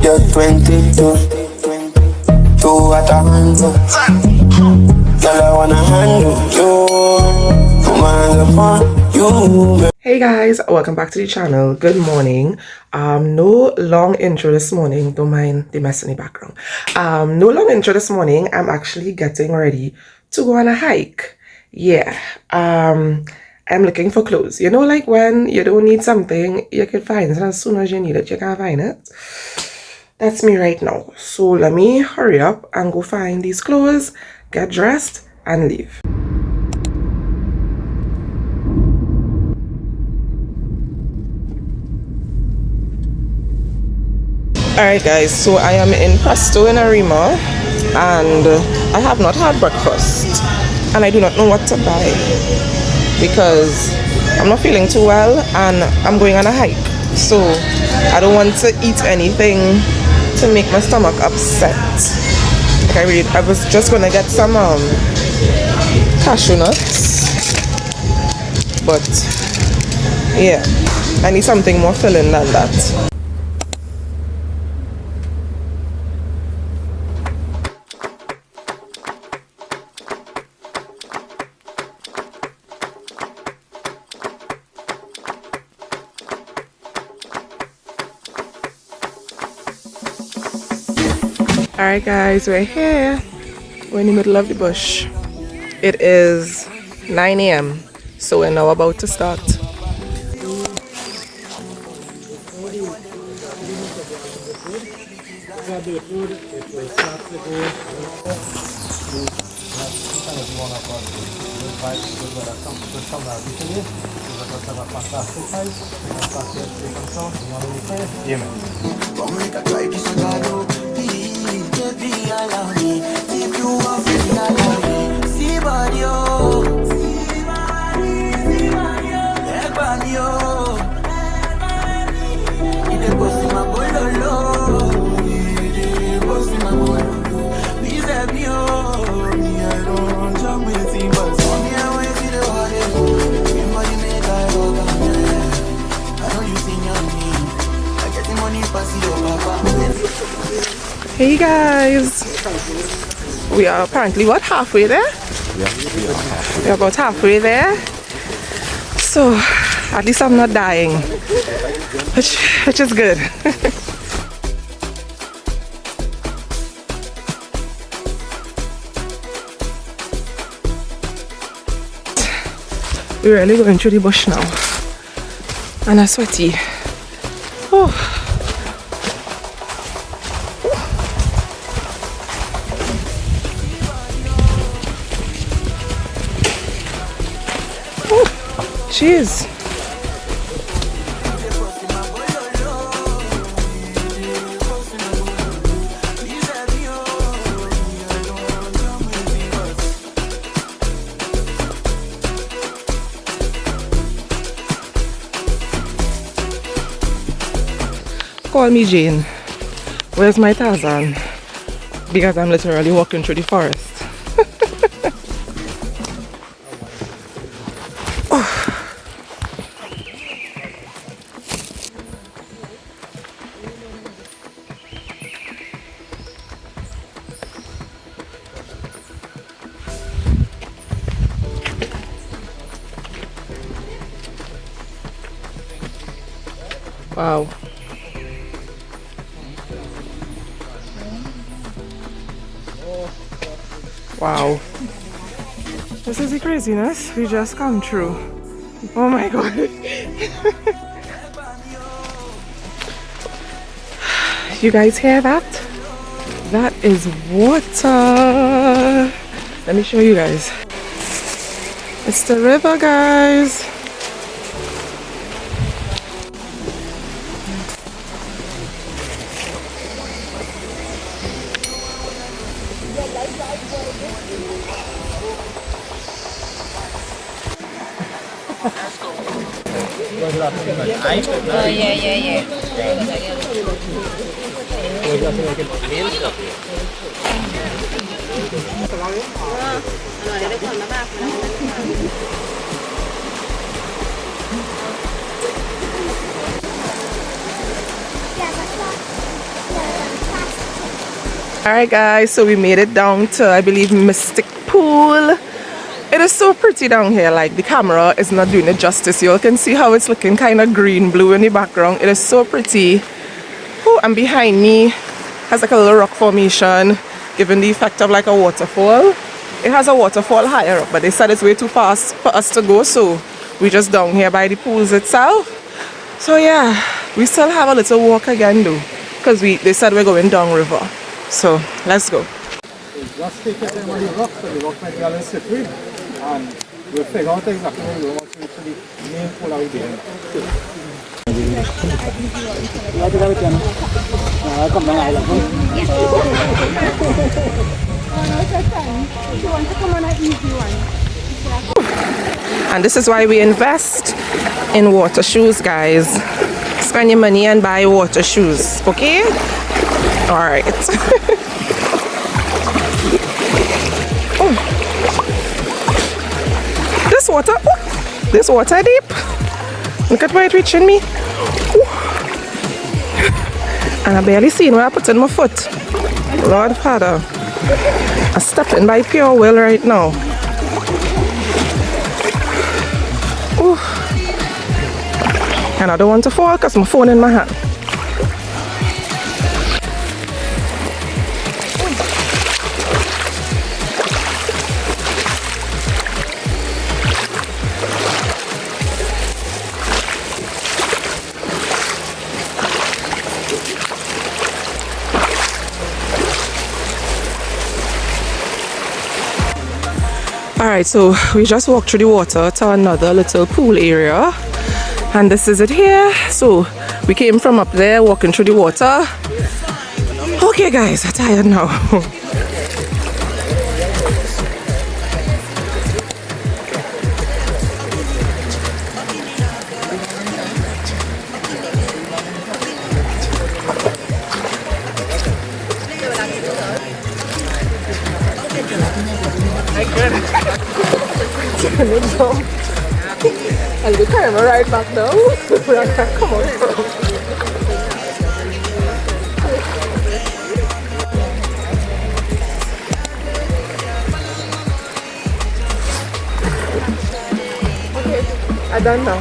you're 22. You at a handle. Girl, I wanna handle you. Put my hands upon you. Hey guys, welcome back to the channel. Good morning. No long intro this morning. Don't mind the mess in the background. No long intro this morning. I'm actually getting ready to go on a hike. Yeah. I'm looking for clothes. You know, like when you don't need something, you can find it. And as soon as you need it, you can't find it. That's me right now. So let me hurry up and go find these clothes, get dressed, and leave. Alright guys, so I am in Presto in Arima and I have not had breakfast and I do not know what to buy because I'm not feeling too well and I'm going on a hike, so I don't want to eat anything to make my stomach upset. Like I was just gonna get some cashew nuts, but yeah, I need something more filling than that. Alright guys, we're here. We're in the middle of the bush. It is 9 a.m. so we're now about to start. Hey guys, we are apparently halfway there? Yeah, we're about halfway there. So at least I'm not dying, which is good. We're really going through the bush now and I'm sweaty. Oh. Jeez. Call me Jane. Where's my Tarzan? Because I'm literally walking through the forest. Wow. Wow. This is the craziness we just come through. Oh my god. You guys hear that? That is water. Let me show you guys. It's the river, guys. Oh, yeah. Alright guys, so we made it down to, I believe, Mystique Pool. It is so pretty down here, like the camera is not doing it justice. You all can see how it's looking kind of green, blue in the background. It is so pretty. Oh, and behind me has like a little rock formation, giving the effect of like a waterfall. It has a waterfall higher up, but they said it's way too fast for us to go, so we just down here by the pools itself. So yeah, we still have a little walk again though, because they said we're going down river. So let's go. Just take your time on the rock, so the rock might be a little slippery, and we'll figure out exactly where we want to reach the main pool out there. And this is why we invest in water shoes, guys. Spend your money and buy water shoes, okay? All right. Oh. This water deep. Look at where it's reaching me. Ooh. And I barely seen where I put in my foot. Lord Father, I'm stepping by pure will right now. Ooh. And I don't want to fall because my phone in my hand. Alright, so we just walked through the water to another little pool area, and this is it here. So we came from up there walking through the water. Okay guys, I'm tired now. And the camera right back now. Where I can't come out from. Okay, I'm done now.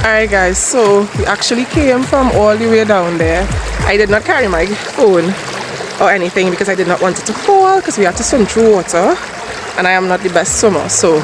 Alright guys, so we actually came from all the way down there. I did not carry my phone or anything because I did not want it to fall, because we had to swim through water and I am not the best swimmer, so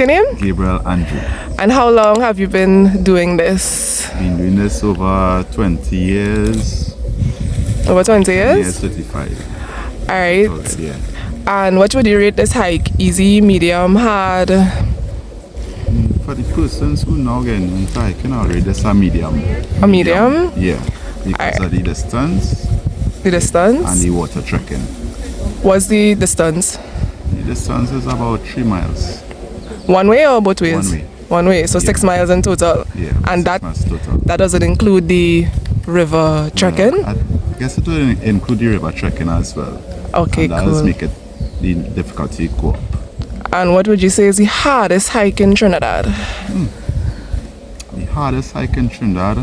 your name? Gabriel Andrew. And how long have you been doing this? Been doing this over 20 years. Over 20 years? 35. Alright. So, yeah. And what would you rate this hike? Easy, medium, hard? For the persons who now get into hiking, I'll rate this a medium. A medium? Yeah. Because of the distance. The distance? And the water trekking. What's the distance? The distance is about 3 miles. One way or both ways? One way. One way, so 6 miles in total. Yeah. And 6 miles total. that doesn't include the river trekking? I guess it will include the river trekking as well. Okay, and that cool. does make it the difficulty go up. And what would you say is the hardest hike in Trinidad? The hardest hike in Trinidad,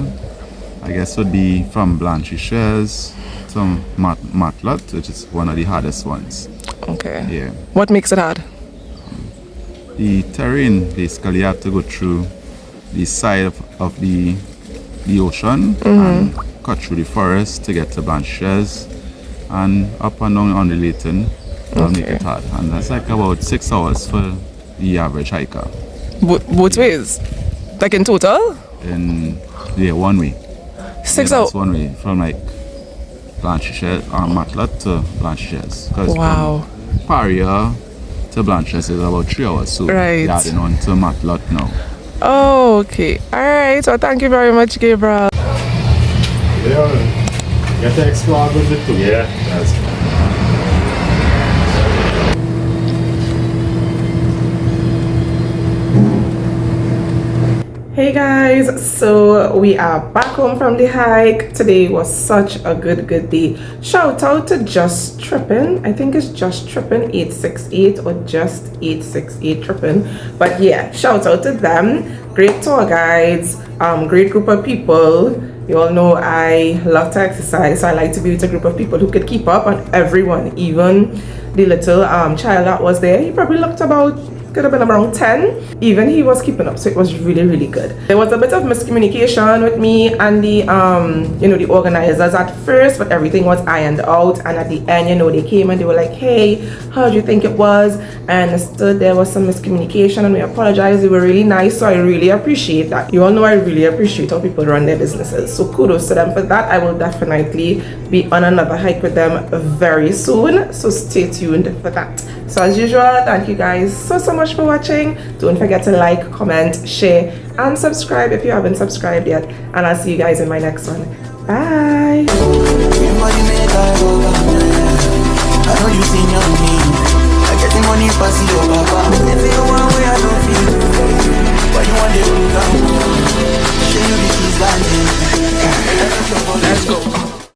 I guess, would be from Blanchishes to Matlat, which is one of the hardest ones. Okay. Yeah. What makes it hard? The terrain, basically, you have to go through the side of the ocean and cut through the forest to get to Blanchishes and up and down undulating That'll make it hard. And that's like about 6 hours for the average hiker. Both ways? Like in total? In one way. 6 That's hours? one way from like Blanchishes, Matlat to Blanchishes. Wow. From Paria to Blanchishes is about 3 hours. So Right. you're adding on to Matlat now. Oh, okay. Alright, so thank you very much, Gabriel. Yeah, get to explore a good bit too. Yeah, that's Hey guys, so we are back home from the hike. Today was such a good day. Shout out to Just Trippin'. I think it's Just Trippin' 868 or Just 868 Trippin'. But yeah, shout out to them. Great tour guides, great group of people. You all know I love to exercise, so I like to be with a group of people who could keep up on everyone, even the little child that was there. He probably looked about, could have been around 10. Even he was keeping up, so it was really good. There was a bit of miscommunication with me and the the organizers at first, but everything was ironed out, and at the end, they came and they were like, hey, how do you think it was? I understood there was some miscommunication and we apologize. They were really nice, so I really appreciate that. You all know I really appreciate how people run their businesses, so kudos to them for that. I will definitely be on another hike with them very soon, so stay tuned for that. So as usual, thank you guys so much for watching. Don't forget to like, comment, share, and subscribe if you haven't subscribed yet. And I'll see you guys in my next one. Bye. I know you seen your name. I get the money, pass it over.